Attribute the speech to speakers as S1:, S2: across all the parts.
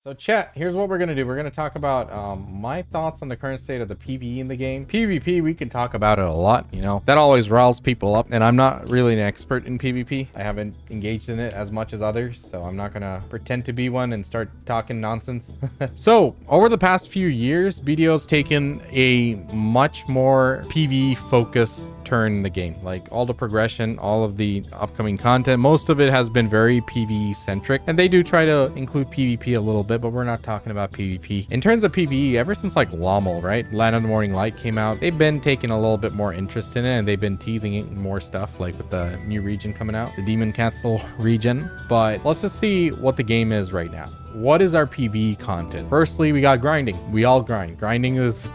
S1: So chat, here's what we're going to do. We're going to talk about my thoughts on the current state of the PvE in the game. PvP, we can talk about it a lot, you know. That always riles people up, and I'm not really an expert in PvP. I haven't engaged in it as much as others, so I'm not going to pretend to be one and start talking nonsense. So, over the past few years, BDO's taken a much more PvE focused turn in the game. Like all the progression, all of the upcoming content, most of it has been very PvE centric, and they do try to include PvP a little bit, but we're not talking about PvP. In terms of PvE, ever since like LOML, right? Land of the Morning Light came out, they've been taking a little bit more interest in it, and they've been teasing it more stuff, like with the new region coming out, the Demon Castle region. But let's just see what the game is right now. What is our PvE content? Firstly, we got grinding. We all grind. Grinding is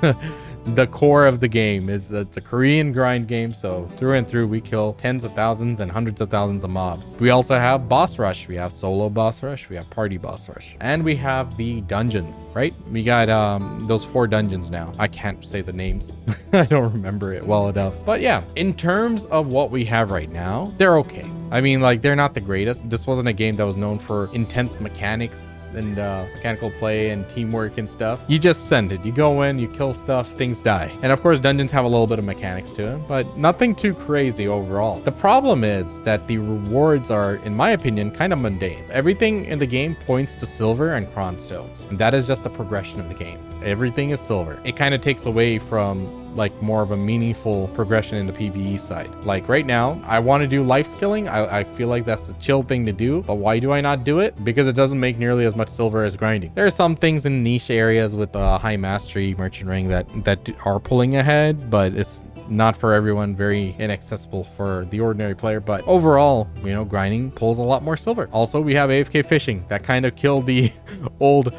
S1: the core of the game. It's a Korean grind game, so through and through we kill tens of thousands and hundreds of thousands of mobs. We also have boss rush, we have solo boss rush, we have party boss rush, and we have the dungeons, right? We got those 4 dungeons now. I can't say the names. I don't remember it well enough, but yeah, in terms of what we have right now, they're okay. I mean, like, they're not the greatest. This wasn't a game that was known for intense mechanics and mechanical play and teamwork and stuff. You just send it. You go in, you kill stuff, things die. And of course, dungeons have a little bit of mechanics to it, but nothing too crazy overall. The problem is that the rewards are, in my opinion, kind of mundane. Everything in the game points to silver and cron stones, and that is just the progression of the game. Everything is silver. It kind of takes away from like more of a meaningful progression in the PvE side. Like right now, I want to do life skilling. I feel like that's a chill thing to do, but why do I not do it? Because it doesn't make nearly as much silver as grinding. There are some things in niche areas with high mastery merchant ring that are pulling ahead, but it's not for everyone, very inaccessible for the ordinary player. But overall, you know, grinding pulls a lot more silver. Also, we have AFK fishing that kind of killed the old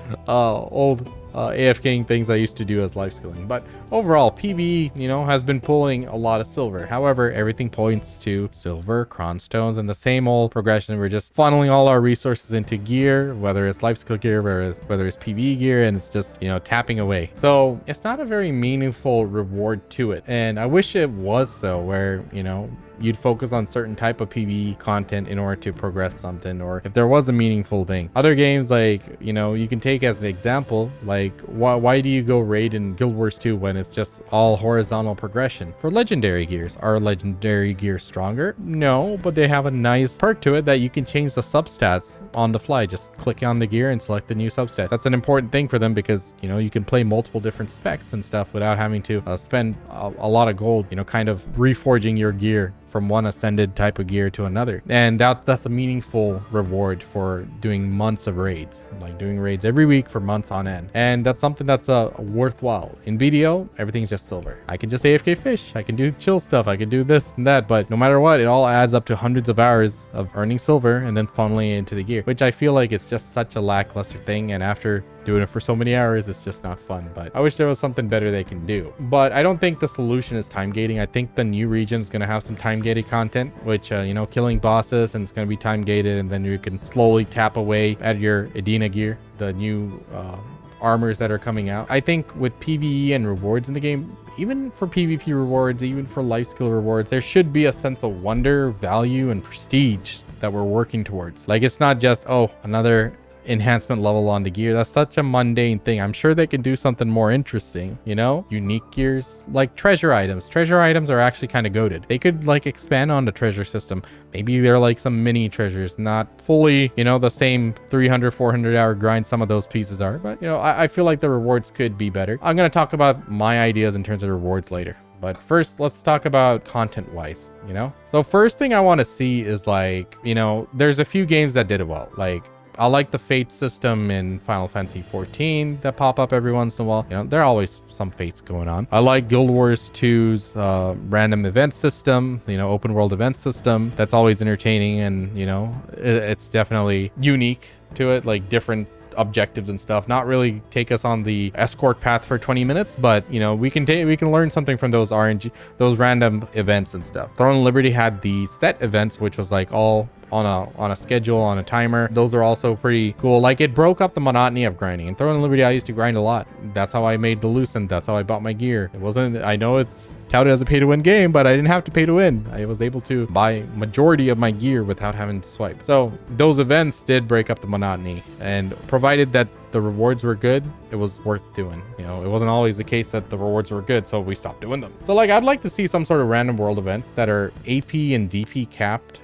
S1: AFKing things I used to do as life skilling. But overall, PvE, you know, has been pulling a lot of silver. However, everything points to silver, cron stones, and the same old progression. We're just funneling all our resources into gear, whether it's life skill gear, whether it's PvE gear, and it's just, you know, tapping away. So it's not a very meaningful reward to it. And I wish it was so, where, you know, you'd focus on certain type of PvE content in order to progress something, or if there was a meaningful thing. Other games, like, you know, you can take as an example, like why do you go raid in Guild Wars 2 when it's just all horizontal progression? For legendary gears, are legendary gears stronger? No, but they have a nice perk to it that you can change the substats on the fly. Just click on the gear and select the new substat. That's an important thing for them because, you know, you can play multiple different specs and stuff without having to spend a lot of gold, you know, kind of reforging your gear from one ascended type of gear to another. And that's a meaningful reward for doing months of raids, like doing raids every week for months on end. And that's something that's worthwhile. In BDO, everything's just silver. I can just AFK fish, I can do chill stuff, I can do this and that, but no matter what, it all adds up to hundreds of hours of earning silver and then funneling it into the gear, which I feel like it's just such a lackluster thing. And after doing it for so many hours, it's just not fun. But I wish there was something better they can do. But I don't think the solution is time gating. I think the new region is going to have some time gated content, which you know, killing bosses, and it's going to be time gated, and then you can slowly tap away at your Edina gear, the new armors that are coming out. I think with PvE and rewards in the game, even for PvP rewards, even for life skill rewards, there should be a sense of wonder, value, and prestige that we're working towards. Like, it's not just, oh, another enhancement level on the gear. That's such a mundane thing. I'm sure they could do something more interesting, you know? Unique gears, like treasure items. Treasure items are actually kind of goated. They could like expand on the treasure system. Maybe they're like some mini treasures, not fully, you know, the same 300-400 hour grind some of those pieces are, but you know, I feel like the rewards could be better. I'm going to talk about my ideas in terms of rewards later. But first, let's talk about content-wise, you know? So first thing I want to see is, like, you know, there's a few games that did it well. Like, I like the fate system in Final Fantasy 14 that pop up every once in a while. You know, there are always some fates going on. I like Guild Wars 2's random event system, you know, open world event system. That's always entertaining, and, you know, it's definitely unique to it, like different objectives and stuff. Not really take us on the escort path for 20 minutes, but you know, we can learn something from those RNG, those random events and stuff. Throne of Liberty had the set events, which was like all on a schedule, on a timer. Those are also pretty cool. Like, it broke up the monotony of grinding. In Throne of Liberty, I used to grind a lot. That's how I made the Lucent. That's how I bought my gear. It wasn't, I know it's touted as a pay to win game, but I didn't have to pay to win. I was able to buy majority of my gear without having to swipe. So those events did break up the monotony, and provided that the rewards were good, it was worth doing. You know, it wasn't always the case that the rewards were good, so we stopped doing them. So like, I'd like to see some sort of random world events that are AP and DP capped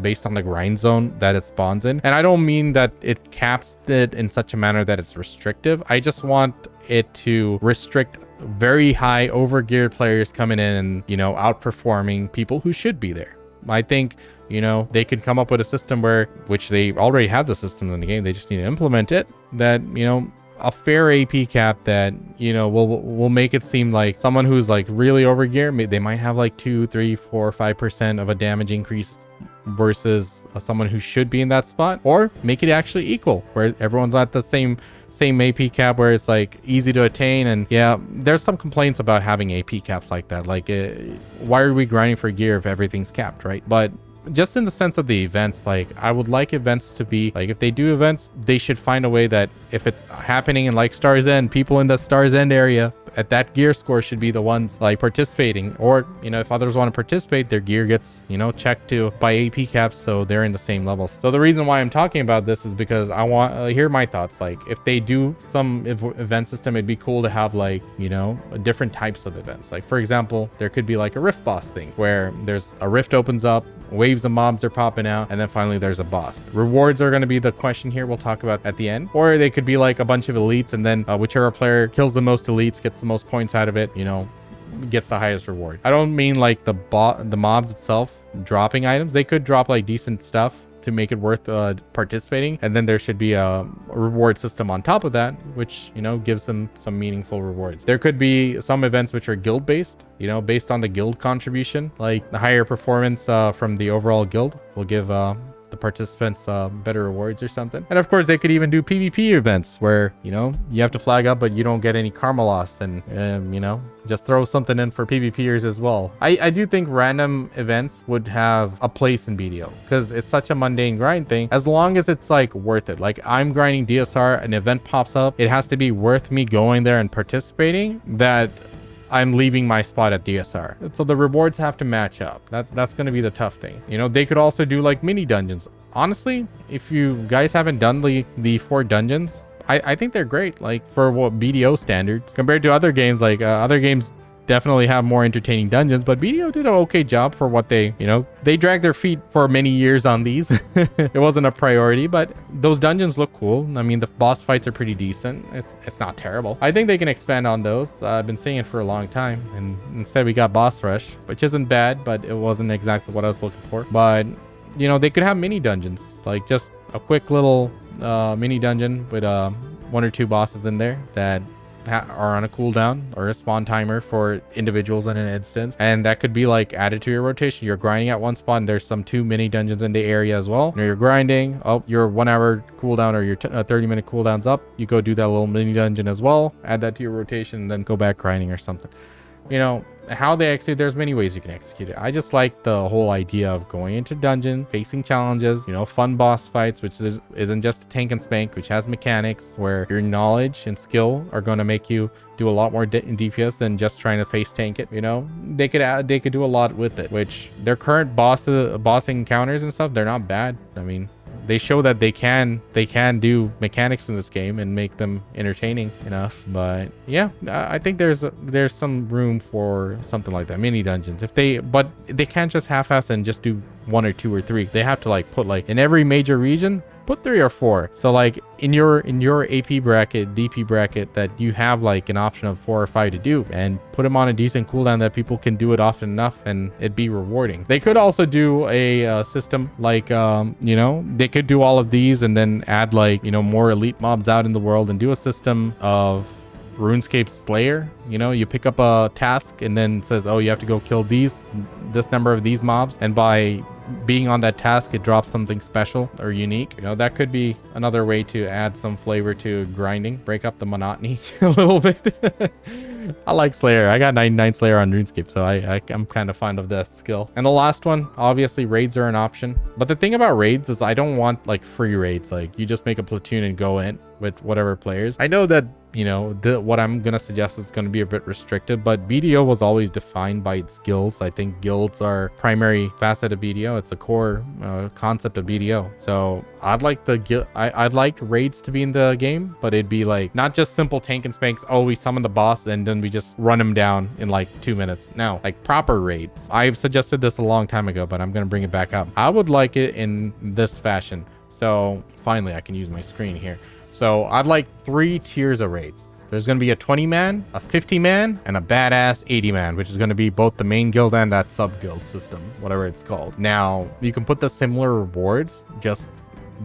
S1: based on the grind zone that it spawns in. And I don't mean that it caps it in such a manner that it's restrictive. I just want it to restrict very high overgeared players coming in and, you know, outperforming people who should be there. I think, you know, they could come up with a system where, which they already have the systems in the game, they just need to implement it, that, you know, a fair AP cap that, you know, will make it seem like someone who's like really overgear, they might have like 2, 3, 4, 5% of a damage increase versus someone who should be in that spot, or make it actually equal where everyone's at the same AP cap, where it's like easy to attain. And yeah, there's some complaints about having AP caps like that. Like, why are we grinding for gear if everything's capped, right? But just in the sense of the events, like, I would like events to be like, if they do events, they should find a way that if it's happening in like Star's End, people in the Star's End area at that gear score should be the ones like participating. Or, you know, if others want to participate, their gear gets, you know, checked to by AP caps, so they're in the same levels. So the reason why I'm talking about this is because I want to hear my thoughts. Like, if they do some event system, it'd be cool to have, like, you know, different types of events. Like, for example, there could be like a rift boss thing where there's a rift opens up, waves of mobs are popping out, and then finally there's a boss. Rewards are going to be the question here, we'll talk about at the end. Or they could be like a bunch of elites, and then whichever player kills the most elites, gets the most points out of it, you know, gets the highest reward. I don't mean like the mobs itself dropping items. They could drop like decent stuff to make it worth participating, and then there should be a reward system on top of that, which, you know, gives them some meaningful rewards. There could be some events which are guild based, you know, based on the guild contribution, like the higher performance from the overall guild will give the participants better rewards or something. And of course, they could even do PvP events where, you know, you have to flag up but you don't get any karma loss, and you know, just throw something in for PvPers as well. I do think random events would have a place in BDO because it's such a mundane grind thing, as long as it's like worth it. Like, I'm grinding DSR, an event pops up, it has to be worth me going there and participating, that I'm leaving my spot at DSR. So the rewards have to match up. That's going to be the tough thing. You know, they could also do like mini dungeons. Honestly, if you guys haven't done the 4 dungeons, I think they're great. Like, for what BDO standards compared to other games, like other games definitely have more entertaining dungeons, but BDO did an okay job for what they, you know, they dragged their feet for many years on these. It wasn't a priority, but those dungeons look cool. I mean, the boss fights are pretty decent. It's not terrible. I think they can expand on those. I've been saying it for a long time, and instead we got Boss Rush, which isn't bad, but it wasn't exactly what I was looking for. But, you know, they could have mini dungeons, like just a quick little mini dungeon with 1 or 2 bosses in there that are on a cooldown or a spawn timer for individuals in an instance, and that could be like added to your rotation. You're grinding at one spot and there's some 2 mini dungeons in the area as well. You know, you're grinding, oh, your 1 hour cooldown or your 30-minute cooldown's up, you go do that little mini dungeon as well, add that to your rotation, and then go back grinding or something. You know, how they execute, there's many ways you can execute it. I just like the whole idea of going into dungeon, facing challenges, you know, fun boss fights, which isn't just a tank and spank, which has mechanics where your knowledge and skill are going to make you do a lot more in DPS than just trying to face tank it. You know, they could do a lot with it, which their current boss encounters and stuff, they're not bad. I mean, they show that they can do mechanics in this game and make them entertaining enough. But yeah, I think there's some room for something like that, mini dungeons. But they can't just half-ass and just do 1 or 2 or 3. They have to like put like in every major region, put 3 or 4. So like in your AP bracket, DP bracket, that you have like an option of 4 or 5 to do, and put them on a decent cooldown that people can do it often enough and it'd be rewarding. They could also do a system like, you know, they could do all of these and then add like, you know, more elite mobs out in the world and do a system of Runescapes Slayer. You know, you pick up a task and then it says, oh, you have to go kill this number of these mobs, and by being on that task, it drops something special or unique. You know, that could be another way to add some flavor to grinding, break up the monotony a little bit. I like Slayer. I got 99 Slayer on RuneScape, so I'm kind of fond of that skill. And the last one, obviously raids are an option. But the thing about raids is I don't want like free raids. Like you just make a platoon and go in with whatever players. I know that, you know, what I'm going to suggest is going to be a bit restricted, but BDO was always defined by its guilds. I think guilds are primary facet of BDO. It's a core concept of BDO. So I'd like raids to be in the game, but it'd be like not just simple tank and spanks. Oh, we summon the boss and then we just run him down in like 2 minutes. No, like proper raids. I've suggested this a long time ago, but I'm going to bring it back up. I would like it in this fashion. So finally I can use my screen here. So I'd like 3 tiers of raids. There's going to be a 20-man, a 50-man, and a badass 80-man, which is going to be both the main guild and that sub-guild system, whatever it's called. Now, you can put the similar rewards, just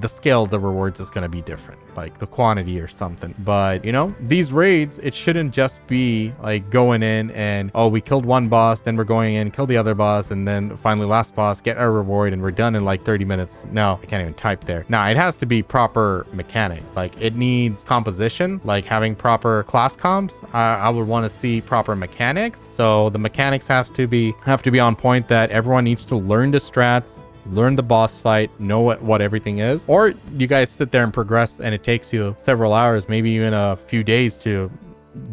S1: the scale of the rewards is going to be different, like the quantity or something. But, you know, these raids, it shouldn't just be like going in and, oh, we killed one boss, then we're going in, kill the other boss, and then finally last boss, get our reward, and we're done in like 30 minutes. No, I can't even type there. Now, it has to be proper mechanics. Like it needs composition, like having proper class comps. I would want to see proper mechanics. So the mechanics have to be on point, that everyone needs to learn the strats, learn the boss fight, know what everything is. Or you guys sit there and progress and it takes you several hours, maybe even a few days to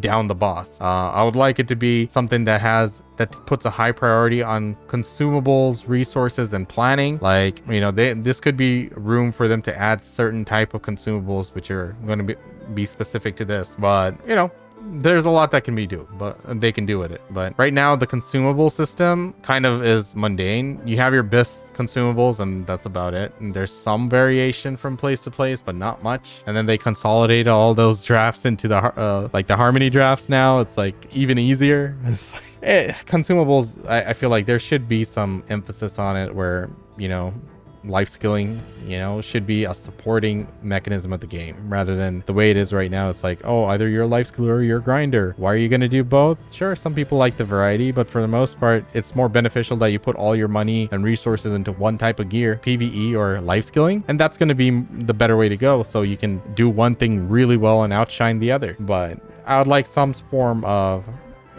S1: down the boss. I would like it to be something that puts a high priority on consumables, resources, and planning. Like, you know, this could be room for them to add certain type of consumables which are going to be specific to this. But, you know, there's a lot that they can do with it. But right now the consumable system kind of is mundane. You have your BIS consumables and that's about it, and there's some variation from place to place, but not much. And then they consolidate all those drafts into the like the harmony drafts. Now it's like even easier. It's like, consumables, I feel like there should be some emphasis on it, where, you know, life skilling, you know, should be a supporting mechanism of the game, rather than the way it is right now. It's like, oh, either you're a life skiller or you're a grinder. Why are you going to do both? Sure, some people like the variety, but for the most part, it's more beneficial that you put all your money and resources into one type of gear, PvE or life skilling, and that's going to be the better way to go, so you can do one thing really well and outshine the other. But I would like some form of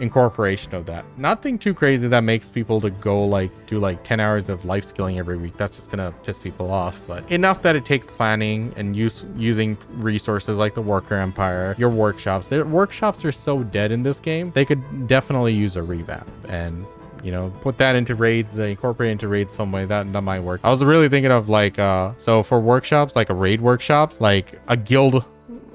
S1: incorporation of that. Nothing too crazy that makes people to go like do like 10 hours of life skilling every week. That's just gonna piss people off. But enough that it takes planning and using resources like the worker empire, your workshops. Their workshops are so dead in this game. They could definitely use a revamp, and, you know, put that into raids, incorporate into raids some way. That might work. I was really thinking of like so for workshops, like a raid workshops, like a guild,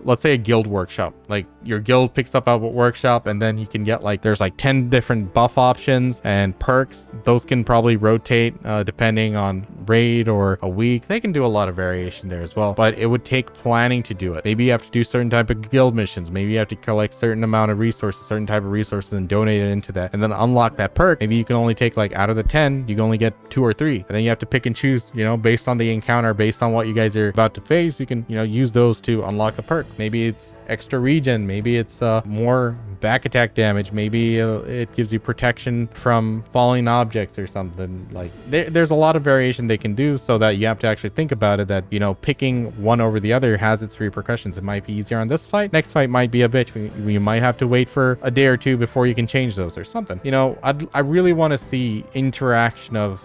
S1: let's say a guild workshop. Like your guild picks up a workshop, and then you can get like, there's like 10 different buff options and perks. Those can probably rotate depending on raid or a week. They can do a lot of variation there as well, but it would take planning to do it. Maybe you have to do certain type of guild missions. Maybe you have to collect certain amount of resources, certain type of resources, and donate it into that, and then unlock that perk. Maybe you can only take like, out of the 10, you can only get 2 or 3, and then you have to pick and choose, you know, based on the encounter, based on what you guys are about to face. You can, you know, use those to unlock a perk. Maybe it's extra regen, maybe it's more back attack damage, maybe it gives you protection from falling objects or something. Like there's a lot of variation they can do, so that you have to actually think about it, that, you know, picking one over the other has its repercussions. It might be easier on this fight, next fight might be a bitch. You might have to wait for a day or two before you can change those or something. You know, I really want to see interaction of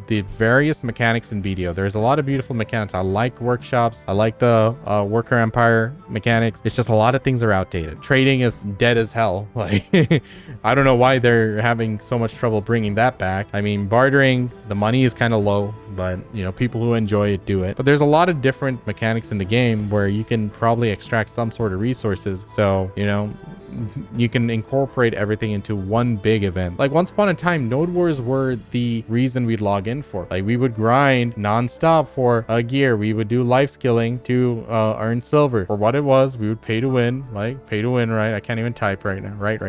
S1: the various mechanics in BDO. There's a lot of beautiful mechanics. I like workshops. I like the worker empire mechanics. It's just a lot of things are outdated. Trading is dead as hell. Like I don't know why they're having so much trouble bringing that back. I mean, bartering, the money is kind of low, but, you know, people who enjoy it do it. But there's a lot of different mechanics in the game where you can probably extract some sort of resources. So, you know, you can incorporate everything into one big event. Like once upon a time, node wars were the reason we'd log in for. Like we would grind non-stop for a gear. We would do life skilling to earn silver. For what it was, we would pay to win. Like pay to win, right? I can't even type right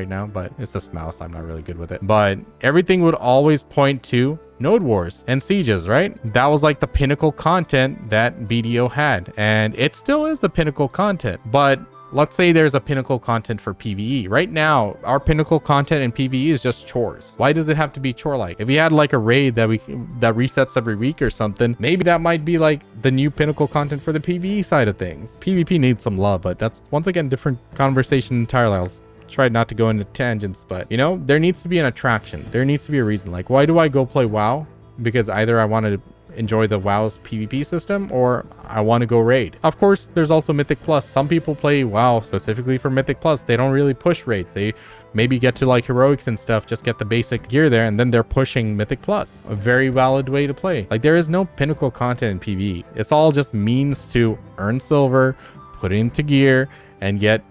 S1: now, but it's just mouse. I'm not really good with it. But everything would always point to node wars and sieges, right? That was like the pinnacle content that BDO had, and it still is the pinnacle content. But let's say there's a pinnacle content for PvE. Right now, our pinnacle content in PvE is just chores. Why does it have to be chore-like? If we had like a raid that resets every week or something, maybe that might be like the new pinnacle content for the PvE side of things. PvP needs some love, but that's once again different conversation entirely. I'll try not to go into tangents, but you know, there needs to be an attraction. There needs to be a reason. Like, why do I go play WoW? Because either I want to enjoy the WoW's PvP system or I want to go raid. Of course, there's also Mythic Plus. Some people play WoW specifically for Mythic Plus. They don't really push raids. They maybe get to like heroics and stuff, just get the basic gear there, and then they're pushing Mythic Plus. A very valid way to play. Like, there is no pinnacle content in PvE. It's all just means to earn silver, put it into gear, and get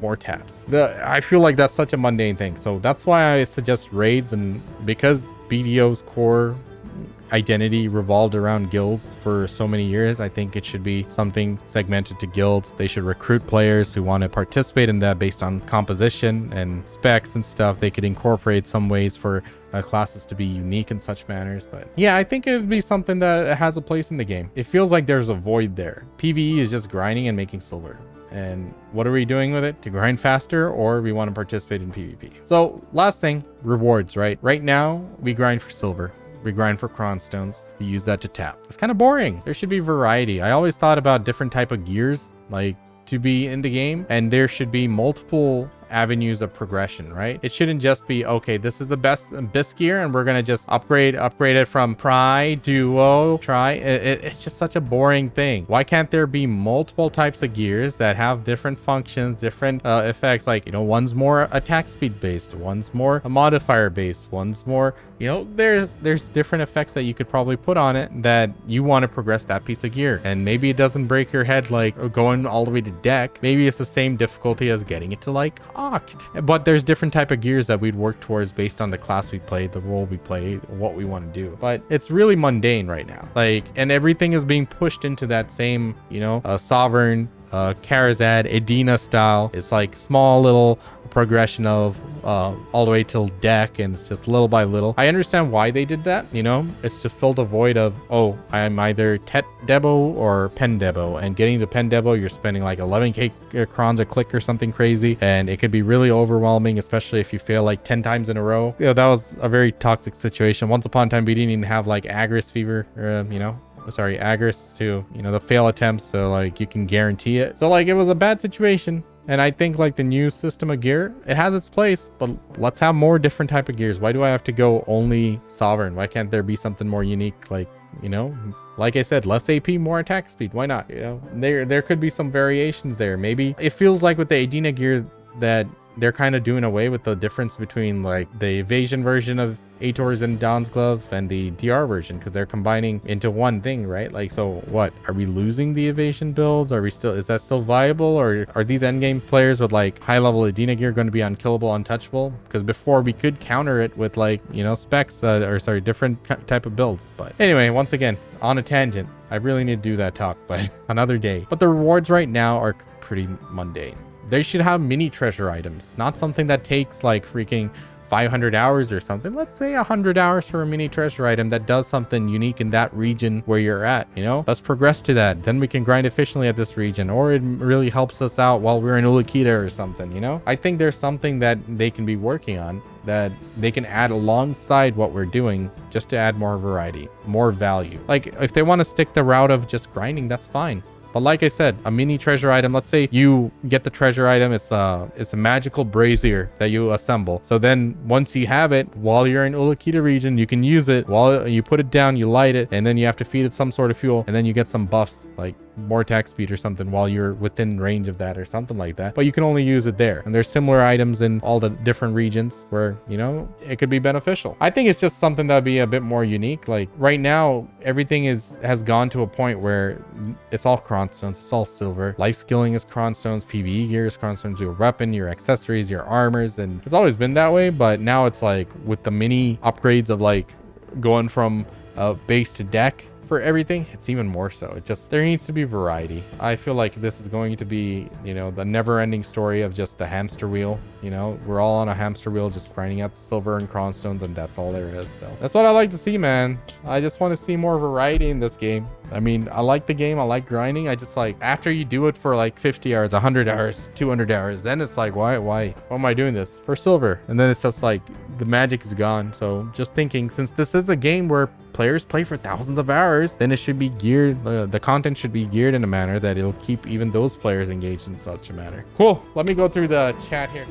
S1: more taps. I feel like that's such a mundane thing. So that's why I suggest raids, and because BDO's core identity revolved around guilds for so many years, I think it should be something segmented to guilds. They should recruit players who want to participate in that based on composition and specs and stuff. They could incorporate some ways for classes to be unique in such manners. But yeah, I think it would be something that has a place in the game. It feels like there's a void there. PvE is just grinding and making silver. And what are we doing with it? To grind faster, or we want to participate in PvP? So last thing, rewards, right? Right now, we grind for silver. We grind for cronstones. We use that to tap. It's kind of boring. There should be variety. I always thought about different type of gears, like to be in the game, and there should be multiple avenues of progression, right? It shouldn't just be, okay, this is the best gear and we're gonna just upgrade it from Pri, Duo, Tri. It's just such a boring thing. Why can't there be multiple types of gears that have different functions, different effects? Like, you know, one's more attack speed based, one's more a modifier based, one's more, you know, there's different effects that you could probably put on it that you want to progress that piece of gear. And maybe it doesn't break your head like going all the way to deck. Maybe it's the same difficulty as getting it to like Oct. But there's different type of gears that we'd work towards based on the class we play, the role we play, what we want to do. But it's really mundane right now. Like, and everything is being pushed into that same, you know, Sovereign, Karazad, Edina style. It's like small little progression of all the way till deck, and it's just little by little. I understand why they did that, you know, it's to fill the void of, oh, I'm either Tet Debo or Pen Debo, and getting to Pen Debo, you're spending like 11k crons a click or something crazy, and it could be really overwhelming, especially if you fail like 10 times in a row. You know, that was a very toxic situation. Once upon a time, we didn't even have like Agris fever, you know, sorry, Agris to, you know, the fail attempts, so like you can guarantee it. So like it was a bad situation. And I think like the new system of gear, it has its place, but let's have more different type of gears. Why do I have to go only Sovereign? Why can't there be something more unique? Like, you know, like I said, less AP, more attack speed. Why not? You know, there could be some variations there. Maybe it feels like with the Edina gear that they're kind of doing away with the difference between like the evasion version of Ator's and Dawn's Glove and the DR version, because they're combining into one thing, right? Like, so what, are we losing the evasion builds? Are we still, is that still viable? Or are these endgame players with like high level Edina gear going to be unkillable, untouchable? Because before we could counter it with like, you know, specs or sorry, different type of builds. But anyway, once again, on a tangent, I really need to do that talk, but another day. But the rewards right now are pretty mundane. They should have mini treasure items, not something that takes like freaking 500 hours or something. Let's say 100 hours for a mini treasure item that does something unique in that region where you're at, you know? Let's progress to that. Then we can grind efficiently at this region, or it really helps us out while we're in Ulukita or something, you know? I think there's something that they can be working on that they can add alongside what we're doing just to add more variety, more value. Like if they want to stick the route of just grinding, that's fine. But like I said, a mini treasure item, let's say you get the treasure item, it's a magical brazier that you assemble. So then once you have it, while you're in Ulukita region, you can use it. While you put it down, you light it, and then you have to feed it some sort of fuel, and then you get some buffs like more attack speed or something while you're within range of that or something like that. But you can only use it there. And there's similar items in all the different regions where, you know, it could be beneficial. I think it's just something that would be a bit more unique. Like right now, everything has gone to a point where it's all cronstones, it's all silver. Life skilling is cronstones, PvE gear is cronstones, your weapon, your accessories, your armors, and it's always been that way. But now it's like with the mini upgrades of like going from base to deck, for everything, it's even more so. It just, there needs to be variety. I feel like this is going to be, you know, the never-ending story of just the hamster wheel. You know, we're all on a hamster wheel just grinding out the silver and cronstones, and that's all there is. So that's what I like to see, man. I just want to see more variety in this game. I mean, I like the game. I like grinding. I just like after you do it for like 50 hours, 100 hours, 200 hours, then it's like, why am I doing this for silver? And then it's just like the magic is gone. So just thinking, since this is a game where players play for thousands of hours, then it should be geared, the content should be geared in a manner that it'll keep even those players engaged in such a manner. Cool. Let me go through the chat here.